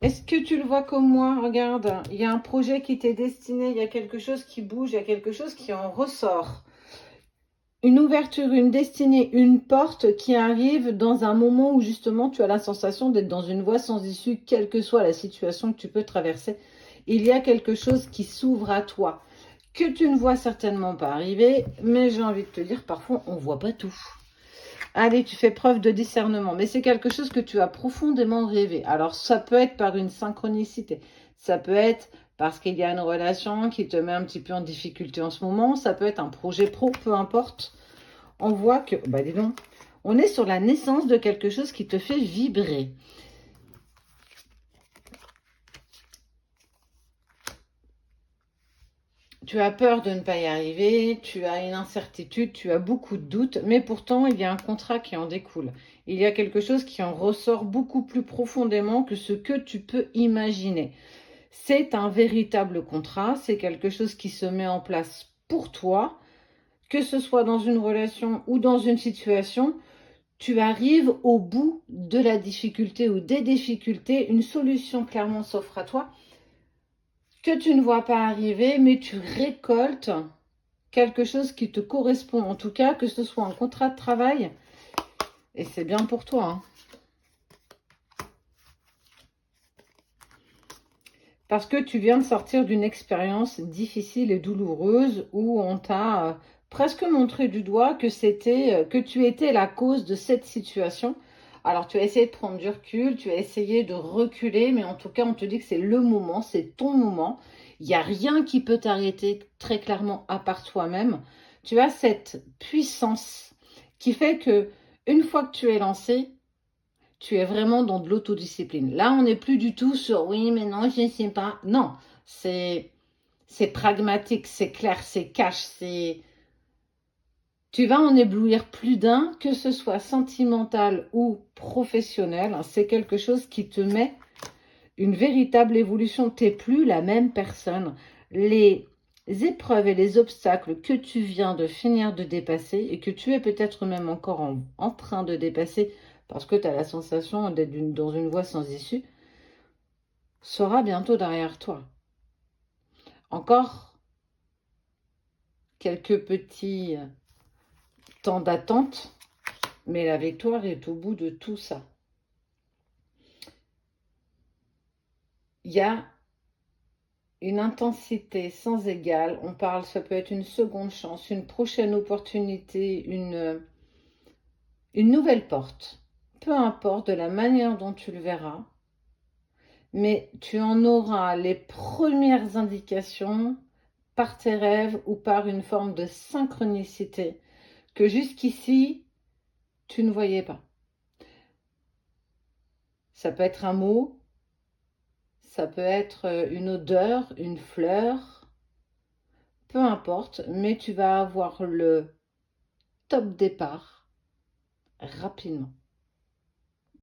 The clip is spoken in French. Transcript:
Est-ce que tu le vois comme moi? Regarde, il y a un projet qui t'est destiné, il y a quelque chose qui bouge, il y a quelque chose qui en ressort. Une ouverture, une destinée, une porte qui arrive dans un moment où justement tu as la sensation d'être dans une voie sans issue, quelle que soit la situation que tu peux traverser. Il y a quelque chose qui s'ouvre à toi, que tu ne vois certainement pas arriver, mais j'ai envie de te dire, parfois on ne voit pas tout. Allez, tu fais preuve de discernement, mais c'est quelque chose que tu as profondément rêvé. Alors, ça peut être par une synchronicité, ça peut être parce qu'il y a une relation qui te met un petit peu en difficulté en ce moment, ça peut être un projet pro, peu importe. On voit que, bah dis donc, on est sur la naissance de quelque chose qui te fait vibrer. Tu as peur de ne pas y arriver, tu as une incertitude, tu as beaucoup de doutes, mais pourtant il y a un contrat qui en découle. Il y a quelque chose qui en ressort beaucoup plus profondément que ce que tu peux imaginer. C'est un véritable contrat, c'est quelque chose qui se met en place pour toi, que ce soit dans une relation ou dans une situation. Tu arrives au bout de la difficulté ou des difficultés, une solution clairement s'offre à toi que tu ne vois pas arriver, mais tu récoltes quelque chose qui te correspond, en tout cas, que ce soit un contrat de travail, et c'est bien pour toi. Hein. Parce que tu viens de sortir d'une expérience difficile et douloureuse où on t'a presque montré du doigt que tu étais la cause de cette situation. Alors tu as essayé de prendre du recul, tu as essayé de reculer, mais en tout cas on te dit que c'est le moment, c'est ton moment. Il n'y a rien qui peut t'arrêter très clairement à part toi-même. Tu as cette puissance qui fait que une fois que tu es lancé, tu es vraiment dans de l'autodiscipline. Là, on n'est plus du tout sur oui, mais non, je ne sais pas. Non, c'est pragmatique, c'est clair, c'est cash, c'est tu vas en éblouir plus d'un, que ce soit sentimental ou professionnel. C'est quelque chose qui te met une véritable évolution. Tu n'es plus la même personne. Les épreuves et les obstacles que tu viens de finir de dépasser et que tu es peut-être même encore en train de dépasser parce que tu as la sensation d'être dans une voie sans issue, sera bientôt derrière toi. Encore quelques petits temps d'attente, mais la victoire est au bout de tout ça. Il y a une intensité sans égale. On parle, ça peut être une seconde chance, une prochaine opportunité, une nouvelle porte. Peu importe de la manière dont tu le verras, mais tu en auras les premières indications par tes rêves ou par une forme de synchronicité que jusqu'ici, tu ne voyais pas. Ça peut être un mot, ça peut être une odeur, une fleur, peu importe, mais tu vas avoir le top départ rapidement.